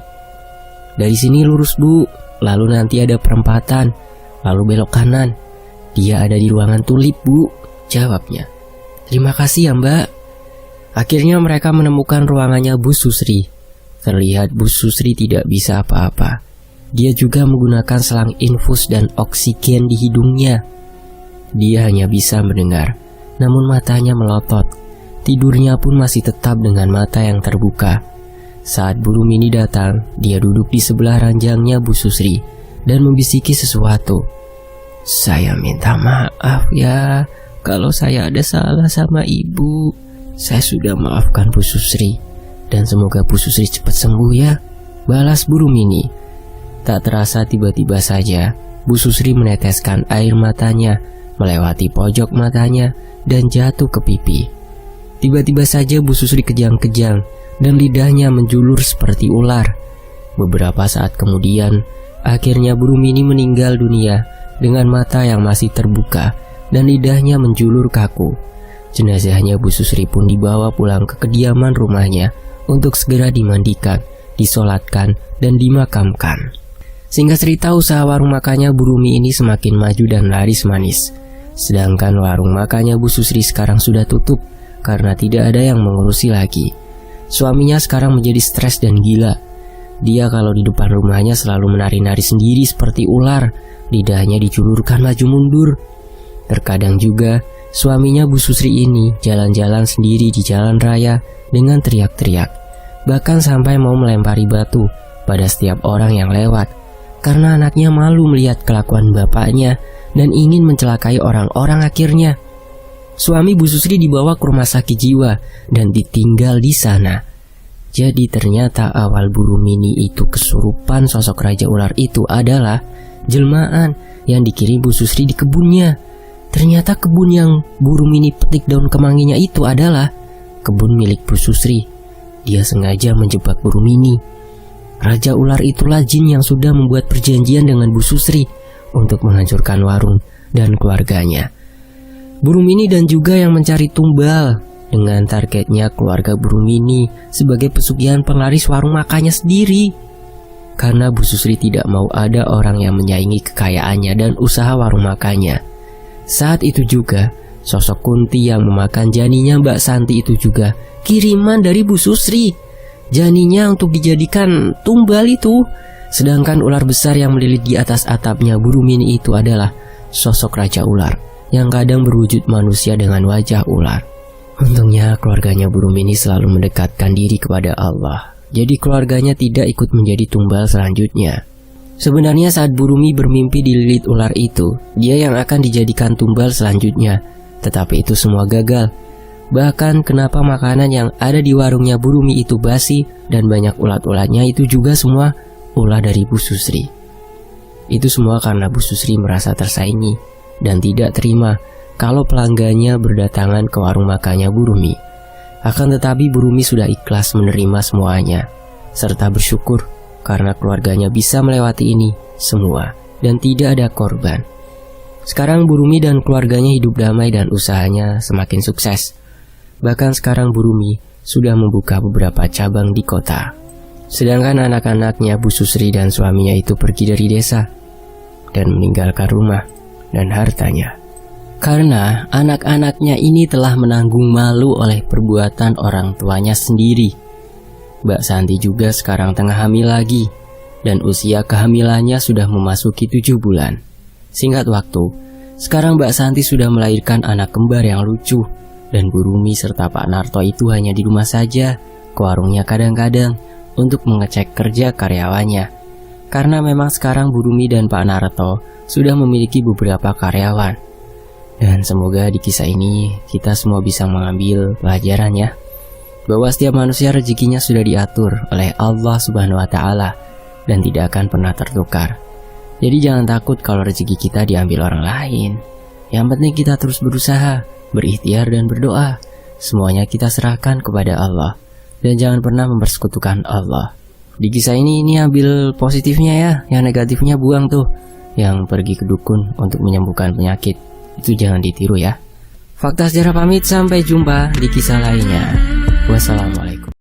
"Dari sini lurus Bu, lalu nanti ada perempatan, lalu belok kanan. Dia ada di ruangan tulip Bu," jawabnya. "Terima kasih ya Mbak." Akhirnya mereka menemukan ruangannya Bu Susri. Terlihat Bu Susri tidak bisa apa-apa. Dia juga menggunakan selang infus dan oksigen di hidungnya. Dia hanya bisa mendengar, namun matanya melotot. Tidurnya pun masih tetap dengan mata yang terbuka. Saat Bu Rumini datang, dia duduk di sebelah ranjangnya Bu Susri dan membisiki sesuatu. "Saya minta maaf ya kalau saya ada salah sama ibu. Saya sudah maafkan Bu Susri, dan semoga Bu Susri cepat sembuh ya," balas Bu Rumini. Tak terasa tiba-tiba saja Bu Susri meneteskan air matanya, melewati pojok matanya, dan jatuh ke pipi. Tiba-tiba saja Bu Susri kejang-kejang, dan lidahnya menjulur seperti ular. Beberapa saat kemudian, akhirnya Bu Rumini meninggal dunia dengan mata yang masih terbuka dan lidahnya menjulur kaku. Jenazahnya Bu Susri pun dibawa pulang ke kediaman rumahnya untuk segera dimandikan, disolatkan, dan dimakamkan. Singkat cerita, usaha warung makannya Bu Rumi ini semakin maju dan laris manis. Sedangkan warung makannya Bu Susri sekarang sudah tutup karena tidak ada yang mengurusi lagi. Suaminya sekarang menjadi stres dan gila. Dia kalau di depan rumahnya selalu menari-nari sendiri seperti ular, lidahnya dijulurkan maju mundur. Terkadang juga suaminya Bu Susri ini jalan-jalan sendiri di jalan raya dengan teriak-teriak, bahkan sampai mau melempari batu pada setiap orang yang lewat, karena anaknya malu melihat kelakuan bapaknya dan ingin mencelakai orang-orang. Akhirnya suami Bu Susri dibawa ke rumah sakit jiwa dan ditinggal di sana. Jadi ternyata awal Bu Rumini itu kesurupan sosok Raja Ular itu adalah jelmaan yang dikirim Bu Susri di kebunnya. Ternyata kebun yang Bu Rumini petik daun kemanginya itu adalah kebun milik Bu Susri. Dia sengaja menjebak Bu Rumini. Raja Ular itulah jin yang sudah membuat perjanjian dengan Bu Susri untuk menghancurkan warung dan keluarganya. Bu Rumini dan juga yang mencari tumbal dengan targetnya keluarga Bu Rumini sebagai pesugihan penglaris warung makannya sendiri. Karena Bu Susri tidak mau ada orang yang menyaingi kekayaannya dan usaha warung makannya. Saat itu juga, sosok Kunti yang memakan janinnya Mbak Santi itu juga kiriman dari Bu Susri. Janinnya untuk dijadikan tumbal itu. Sedangkan ular besar yang melilit di atas atapnya Bu Rumini itu adalah sosok Raja Ular yang kadang berwujud manusia dengan wajah ular. Untungnya keluarganya Bu Rumini selalu mendekatkan diri kepada Allah. Jadi keluarganya tidak ikut menjadi tumbal selanjutnya. Sebenarnya saat Bu Rumi bermimpi dililit ular itu, dia yang akan dijadikan tumbal selanjutnya. Tetapi itu semua gagal. Bahkan kenapa makanan yang ada di warungnya Bu Rumi itu basi dan banyak ulat-ulatnya itu juga semua ulah dari Bu Susri. Itu semua karena Bu Susri merasa tersaingi dan tidak terima kalau pelanggannya berdatangan ke warung makannya Bu Rumi. Akan tetapi Bu Rumi sudah ikhlas menerima semuanya, serta bersyukur karena keluarganya bisa melewati ini semua dan tidak ada korban. Sekarang Bu Rumi dan keluarganya hidup damai dan usahanya semakin sukses. Bahkan sekarang Bu Rumi sudah membuka beberapa cabang di kota. Sedangkan anak-anaknya Bu Susri dan suaminya itu pergi dari desa dan meninggalkan rumah dan hartanya. Karena anak-anaknya ini telah menanggung malu oleh perbuatan orang tuanya sendiri. Mbak Santi juga sekarang tengah hamil lagi, dan usia kehamilannya sudah memasuki 7 bulan. Singkat waktu, sekarang Mbak Santi sudah melahirkan anak kembar yang lucu, dan Bu Rumi serta Pak Narto itu hanya di rumah saja, ke warungnya kadang-kadang, untuk mengecek kerja karyawannya. Karena memang sekarang Bu Rumi dan Pak Narto sudah memiliki beberapa karyawan. Dan semoga di kisah ini kita semua bisa mengambil pelajaran ya, bahwa setiap manusia rezekinya sudah diatur oleh Allah Subhanahu wa Ta'ala dan tidak akan pernah tertukar. Jadi jangan takut kalau rezeki kita diambil orang lain. Yang penting kita terus berusaha, berikhtiar dan berdoa. Semuanya kita serahkan kepada Allah dan jangan pernah mempersekutukan Allah. Di kisah ini ambil positifnya ya, yang negatifnya buang tuh. Yang pergi ke dukun untuk menyembuhkan penyakit, itu jangan ditiru ya. Fakta Sejarah pamit, sampai jumpa di kisah lainnya. Wassalamualaikum.